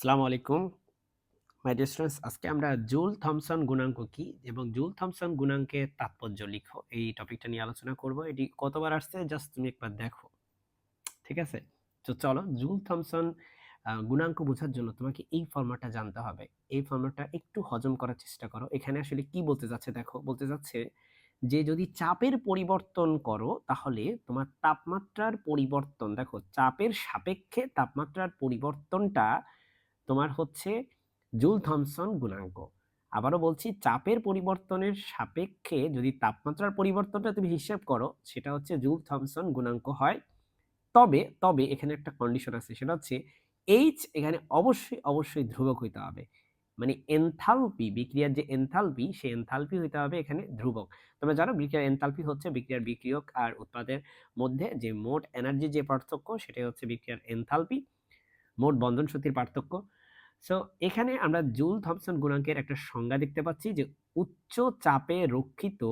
আসসালামু আলাইকুম my dear students. আজকে আমরা জুল থমসন গুণাঙ্ক কি এবং জুল থমসন গুণাঙ্কের তাৎপর্য লিখো এই টপিকটা নিয়ে আলোচনা করব। এটি কতবার আসছে জাস্ট তুমি একবার দেখো, ঠিক আছে? তো চলো, জুল থমসন গুণাঙ্ক বোঝার জন্য তোমাকে এই ফর্মুলাটা জানতে হবে। এই ফর্মুলাটা একটু হজম করার চেষ্টা করো। এখানে আসলে কি বলতে যাচ্ছে দেখো, বলতে যাচ্ছে যে যদি চাপের পরিবর্তন করো তাহলে তোমার তাপমাত্রার পরিবর্তন, দেখো চাপের সাপেক্ষে তাপমাত্রার পরিবর্তনটা তোমার হচ্ছে জুল থমসন গুণাঙ্ক। আবারও বলছি, চাপের পরিবর্তনের সাপেক্ষে যদি তাপমাত্রার পরিবর্তনটা তুমি হিসাব করো সেটা হচ্ছে জুল থমসন গুণাঙ্ক হয়। তবে তবে এখানে একটা কন্ডিশন আছে, সেটা হচ্ছে এইচ এখানে অবশ্যই অবশ্যই ধ্রুবক হইতে হবে। মানে এনথালপি, বিক্রিয়ার যে এনথালপি সেই এনথালপি হইতে হবে এখানে ধ্রুবক। তোমরা জানো বিক্রিয়ার এনথালপি হচ্ছে বিক্রিয়ার বিক্রিয়ক আর উৎপাদের মধ্যে যে মোট এনার্জি যে পার্থক্য সেটাই হচ্ছে বিক্রিয়ার এনথালপি, মোট বন্ধন শক্তির পার্থক্য। সো এখানে আমরা জুল থমসন গুণাঙ্কের একটা সংজ্ঞা দেখতে পাচ্ছি যে উচ্চ চাপে রক্ষিত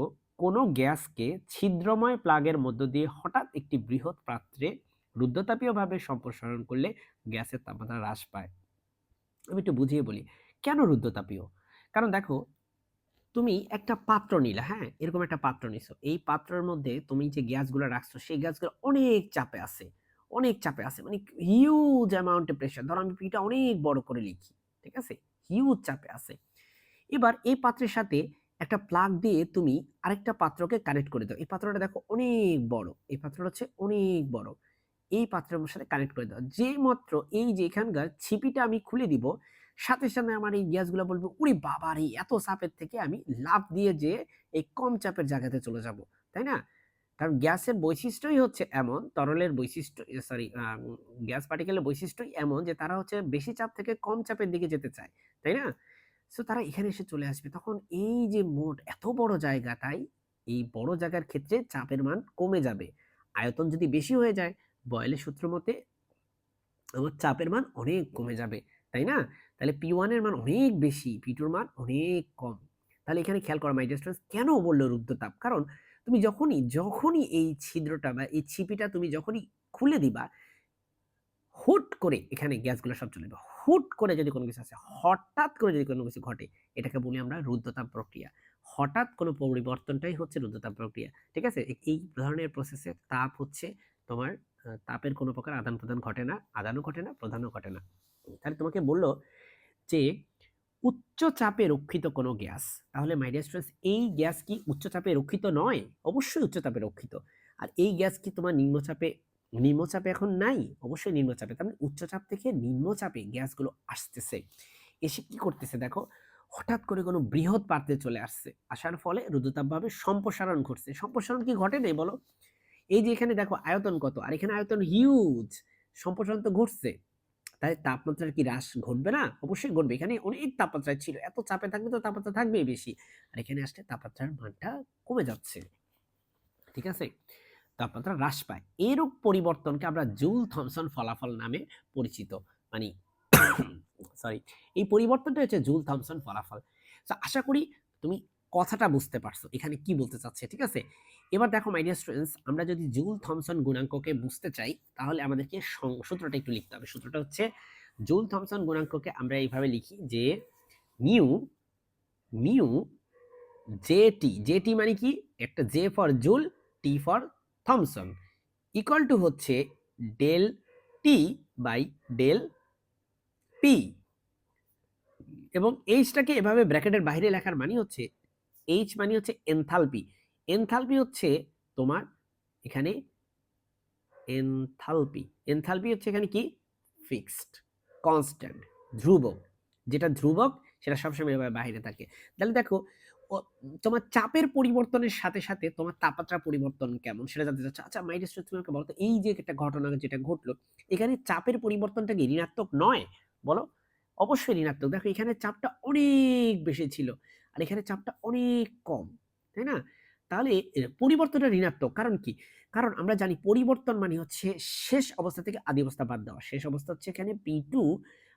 কোনো গ্যাসকে ছিদ্রময় প্লাগের মধ্য দিয়ে হঠাৎ একটি বৃহৎ পাত্রে রুদ্ধতাপীয়ভাবে সম্প্রসারণ করলে গ্যাসের তাপমাত্রা হ্রাস পায়। আমি একটু বুঝিয়ে বলি কেন রুদ্ধতাপীয়। কারণ দেখো, তুমি একটা পাত্র নিলা, হ্যাঁ, এরকম একটা পাত্র নিছো, এই পাত্রের মধ্যে তুমি যে গ্যাসগুলো রাখছো সেই গ্যাসগুলো অনেক চাপে আছে, অনেক চাপে আছে, মানে হিউজ অ্যামাউন্টে প্রেশার। ধরো আমি এটা অনেক বড় করে লিখি, ঠিক আছে, হিউজ চাপে আছে। এবার এই পাত্রের সাথে একটা প্লাগ দিয়ে তুমি আরেকটা পাত্রকে কানেক্ট করে দাও। এই পাত্রটা দেখো অনেক বড়, এই পাত্রটা হচ্ছে অনেক বড়, এই পাত্রের সাথে কানেক্ট করে দাও। যে মাত্র এই যে এখানকার ছিপিটা আমি খুলে দিব, সাথে সাথে আমার এই গ্যাসগুলো বলবে ওরে বাবা রে, এত চাপের থেকে আমি লাফ দিয়ে যে এই কম চাপের জায়গাতে চলে যাব, তাই না? কারণ গ্যাসের বৈশিষ্ট্যই হচ্ছে এমন, তরলের বৈশিষ্ট্য, সরি, গ্যাস পার্টিকেলের বৈশিষ্ট্যই এমন যে তারা হচ্ছে বেশি চাপ থেকে কম চাপের দিকে যেতে চায়, তাই না? সো তারা এখানে এসে চলে আসবে। তখন এই যে মোট এত বড় জায়গা, তাই এই বড় জায়গার ক্ষেত্রে চাপের মান কমে যাবে। আয়তন যদি বেশি হয়ে যায়, বয়েলের সূত্র মতে আমার চাপের মান অনেক কমে যাবে, তাই না? তাহলে P1 এর মান অনেক বেশি, P2 এর মান অনেক কম। তাহলে এখানে খেয়াল করো মাই ডিয়ার স্টুডেন্টস, কেন বললো রুদ্ধতাপ? কারণ তুমি যখনই যখনই এই ছিদ্রটা বা এই ছিপিটা তুমি যখনই খুলে দিবা, হুট করে এখানে গ্যাসগুলো সব চলে যাবে। হুট করে যদি কোনো কিছু আসে, হঠাৎ করে যদি কোনো কিছু ঘটে, এটাকে বলি আমরা রুদ্ধতাপ প্রক্রিয়া। হঠাৎ কোনো পরিবর্তনটাই হচ্ছে রুদ্ধতাপ প্রক্রিয়া। ঠিক আছে? এই ধরনের প্রসেসে তাপ হচ্ছে তোমার তাপের কোনো প্রকার আদান-প্রদান ঘটে না, আদানও ঘটে না, প্রদানও ঘটে না। তাহলে তোমাকে বলল যে উচ্চ চাপে রক্ষিত কোনো গ্যাস। তাহলে মাই ডিয়ার স্টুডেন্টস, এই গ্যাস কি উচ্চ চাপে রক্ষিত নয়? অবশ্যই উচ্চ চাপে রক্ষিত। আর এই গ্যাস কি তোমার নিম্নচাপে এখন নাই? অবশ্যই নিম্নচাপে। তার মানে উচ্চ চাপ থেকে নিম্নচাপে গ্যাসগুলো আসতেছে। এসে কি করতেছে দেখো, হঠাৎ করে কোনো বৃহৎ পাত্রে চলে আসছে। আসার ফলে রুদ্ধতাপভাবে সম্প্রসারণ ঘটছে। সম্প্রসারণ কি ঘটে নাই বলো? এই যে এখানে দেখো আয়তন কত, আর এখানে আয়তন হিউজ। সম্প্রসারণ তো ঘটছে। তাই তাপমাত্রার কি হ্রাস ঘটবে না? অবশ্যই ঘটবে। এখানে অনেক তাপমাত্রায় ছিল। এত চাপে থাকলে তো তাপমাত্রা থাকবেই বেশি। আর এখানে আসলে তাপমাত্রার মানটা কমে যাচ্ছে। ঠিক আছে? তাপমাত্রা হ্রাস পায়। এরূপ পরিবর্তনকে আমরা জুল থমসন ফলাফল নামে পরিচিত। মানে সরি, এই পরিবর্তনটা হচ্ছে জুল থমসন ফলাফল। তো আশা করি তুমি কথাটা বুঝতে পারছো এখানে কি বলতে চাচ্ছে, ঠিক আছে? এবার দেখো মাই ডিয়ার স্টুডেন্টস, আমরা যদি জুল থমসন গুণাঙ্ককে বুঝতে চাই তাহলে আমাদেরকে সূত্রটা একটু লিখতে হবে। সূত্রটা হচ্ছে জুল থমসন গুণাঙ্ককে আমরা এইভাবে লিখি যে মিউ মিউ জেটি, জেটি মানে কি? একটা J for Joule, T for Thomson, equal to হচ্ছে del T by del P. এবং এইচটাকে এভাবে ব্র্যাকেটের বাইরে লেখার মানে হচ্ছে, এইচ মানে হচ্ছে এনথালপি। এনথালপি হচ্ছে তোমার এখানে এনথালপি, এনথালপি হচ্ছে এখানে কি? ফিক্সড, কনস্ট্যান্ট, ধ্রুবক। যেটা ধ্রুবক সেটা সবসময় এভাবে বাইরে থাকে। তাহলে দেখো, তোমার চাপের পরিবর্তনের সাথে সাথে তোমার তাপমাত্রা পরিবর্তন কেমন সেটা জানতে চাচ্ছ। আচ্ছা মাই ডিয়ার স্টুডেন্টস, তুমি আমাকে বলো তো, এই যে একটা ঘটনা যেটা ঘটলো, এখানে চাপের পরিবর্তনটা কি ঋণাত্মক নয়? বলো। অবশ্যই ঋণাত্মক। দেখো এখানে চাপটা অনেক বেশি ছিল আর এখানে চাপটা অনেক কম, তাই না? তাহলে পরিবর্তনটা ঋণাত্মক। কারণ কি? কারণ আমরা জানি পরিবর্তন মানে হচ্ছে শেষ অবস্থা থেকে আদি অবস্থা বাদ দেওয়া। শেষ অবস্থা হচ্ছে এখানে P2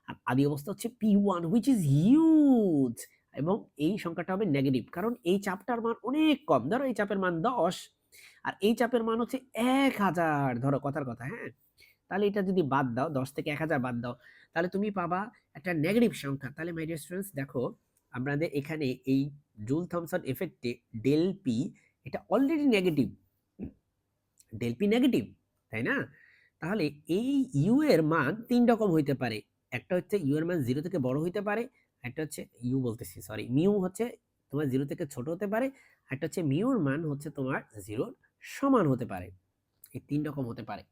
আর আদি অবস্থা হচ্ছে P1, হুইচ ইজ হিউজ। এবং এই সংখ্যাটা হবে নেগেটিভ কারণ এই চাপটার মান অনেক কম। ধরো এই চাপের মান 10 আর এই চাপের মান হচ্ছে 1000, ধরো কথার কথা, হ্যাঁ? তাহলে এটা যদি বাদ দাও, 10 থেকে 1000 বাদ দাও, তাহলে তুমি পাবা একটা নেগেটিভ সংখ্যা। তাহলে মাই ডিয়ার স্টুডেন্টস দেখো, আমাদের এখানে এই জুল থমসন ইফেক্টে ডেল পি এটা already negative. Del P negative, তাই না? তাহলে এই ইউ এর মান 3 রকম হইতে পারে। একটা হচ্ছে ইউ এর মান 0 থেকে বড় হইতে পারে, একটা হচ্ছে ইউ বলতেছি সরি, মিউ হচ্ছে তোমার 0 থেকে ছোট হতে পারে, একটা হচ্ছে মিউর মান হচ্ছে তোমার 0 সমান হতে পারে। এই 3 রকম হতে পারে।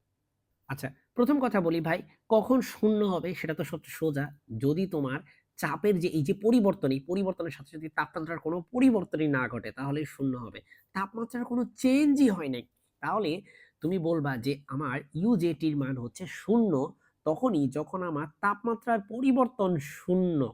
আচ্ছা, প্রথম কথা বলি ভাই, কখন শূন্য হবে সেটা তো সবচেয়ে সোজা। যদি তোমার চাপের যে এই যে পরিবর্তন, এই পরিবর্তনের সাথে যদি তাপমাত্রার কোনো পরিবর্তনই না ঘটে তাহলেই শূন্য হবে। তাপমাত্রার কোনো চেঞ্জই হয় নাই। তাহলে তুমি বলবা যে আমার ইউজেটির মান হচ্ছে 0 তখনই যখন আমার তাপমাত্রার পরিবর্তন 0।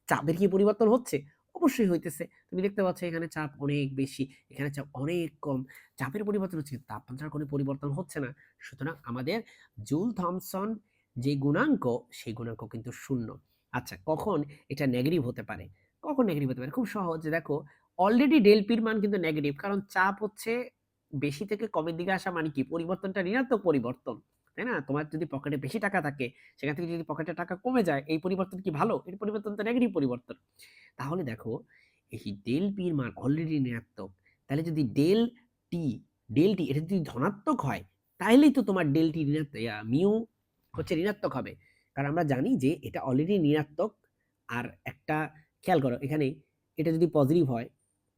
চাপের কি পরিবর্তন হচ্ছে? অবশ্যই হইতেছে। তুমি দেখতে পাচ্ছ এখানে চাপ অনেক বেশি, এখানে চাপ অনেক কম। চাপের পরিবর্তন হচ্ছে, তাপমাত্রার কোনো পরিবর্তন হচ্ছে না। সুতরাং আমাদের জুল থমসন যে গুণাঙ্ক, সেই গুণাঙ্ক কিন্তু 0। আচ্ছা, কখন এটা নেগেটিভ হতে পারে? কখন নেগেটিভ হতে পারে? খুব সহজ। দেখো, অলরেডি ডেল পির মান কিন্তু নেগেটিভ, কারণ চাপ হচ্ছে বেশি থেকে কমের দিকে আসা মানে কি? পরিবর্তনটা ঋণাত্মক পরিবর্তন, তাই না? তোমার যদি পকেটে বেশি টাকা থাকে, সেখান থেকে যদি পকেটে টাকা কমে যায়, এই পরিবর্তন কি ভালো? এই পরিবর্তন তো নেগেটিভ পরিবর্তন। তাহলে দেখো, এই ডেল পি এর মান অলরেডি ঋণাত্মক। তাহলে যদি টি ডেল টি এটা যদি ধনাত্মক হয়, তাহলেই তো তোমার ডেল টি ঋণাত্মক, মিউ হচ্ছে ঋণাত্মক হবে। কারণ আমরা জানি যে এটা অলরেডি ঋণাত্মক। আর একটা খেয়াল করো, এখানে এটা যদি পজিটিভ হয়,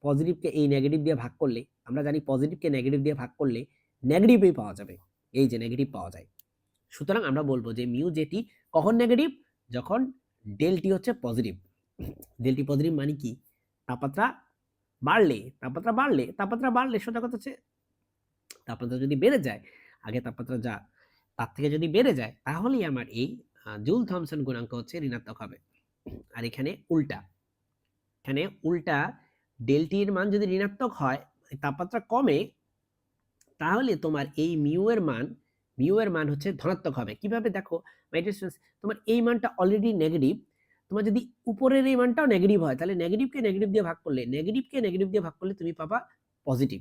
পজিটিভকে এই নেগেটিভ দিয়ে ভাগ করলে, আমরা জানি পজিটিভকে নেগেটিভ দিয়ে ভাগ করলে নেগেটিভই পাওয়া যাবে। এই যে নেগেটিভ পাওয়া যায়। সুতরাং আমরা বলবো যে মিউ জেটি কখন নেগেটিভ? যখন ডেল টি হচ্ছে পজিটিভ। ডেল টি পজিটিভ মানে কি? তাপমাত্রা তাপমাত্রা বাড়লে সোজা কথা হচ্ছে, তাপমাত্রা যদি বেড়ে যায়, আগে তাপমাত্রা যা তার থেকে যদি বেড়ে যায়, তাহলেই আমার এই জুল থমসন গুণাঙ্ক হচ্ছে ঋণাত্মক হবে। আর এখানে উল্টা, এখানে উল্টা ডেলটির মান যদি ঋণাত্মক হয়, তাপমাত্রা কমে, তাহলে তোমার এই মিউ এর মান হচ্ছে ধনাত্মক হবে। কিভাবে? দেখো মাই ডিয়ার স্টুডেন্টস, তোমার এই মানটা অলরেডি নেগেটিভ। তোমার যদি উপরের এই মানটাও নেগেটিভ হয়, তাহলে নেগেটিভকে নেগেটিভ দিয়ে ভাগ করলে তুমি পাবা পজিটিভ।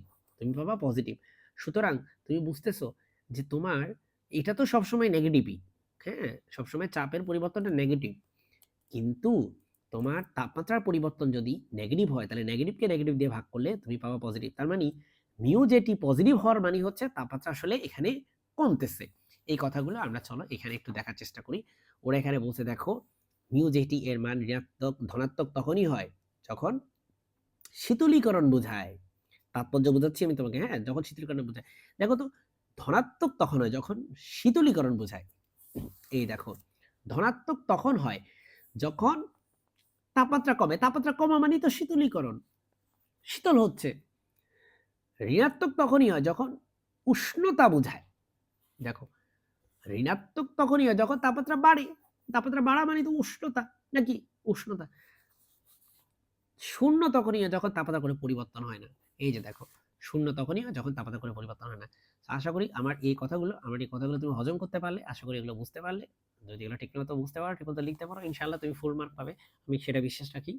সুতরাং তুমি বুঝতেছো যে তোমার এটা তো সবসময় নেগেটিভই। হ্যাঁ, সবসময় চাপের পরিবর্তনটা নেগেটিভ। কিন্তু তোমার তাপমাত্রার পরিবর্তন যদি নেগেটিভ হয়, তাহলে নেগেটিভকে নেগেটিভ দিয়ে ভাগ করলে তুমি পাবা পজিটিভ। তার মানে মিউ যেটি পজিটিভ হওয়ার মানে হচ্ছে তাপমাত্রা আসলে এখানে কমতেছে। এই কথাগুলো আমরা চলো এখানে একটু দেখার চেষ্টা করি। ওরা এখানে বলছে, দেখো, মিউ যেটি এর মান ঋণাত্মক ধনাত্মক তখনই হয় যখন শীতলীকরণ বোঝায়। তাৎপর্য বোঝাচ্ছি আমি তোমাকে, হ্যাঁ, যখন শীতলীকরণ বোঝায়। দেখো তো, ধনাত্মক তখন হয় যখন শীতলীকরণ বোঝায়। এই দেখো, ধনাত্মক তখন হয় যখন তাপমাত্রা কমে। তাপমাত্রা কমা মানে তো শীতলীকরণ, শীতল হচ্ছে। ঋণাত্মক তখনই হয় যখন উষ্ণতা বোঝায়। দেখো, ঋণাত্মক তখনই হয় যখন তাপমাত্রা বাড়ে। তাপমাত্রা বাড়া মানে তো উষ্ণতা, নাকি? উষ্ণতা। শূন্য তখনই হয় যখন তাপমাত্রা কোনো পরিবর্তন হয় না। এই যে দেখো, শূন্য তখনই হয় যখন তাপমাত্রা কোনো পরিবর্তন হয় না। আশা করি আমার এই কথাগুলো তুমি হজম করতে পারলে, আশা করি এগুলো বুঝতে পারলে। যদি এগুলো ঠিকমতো বুঝতে পারো, ঠিকমতো লিখতে পারো, ইনশাআল্লাহ তুমি ফুল মার্ক পাবে। আমি সেটা বিশ্বাস রাখি।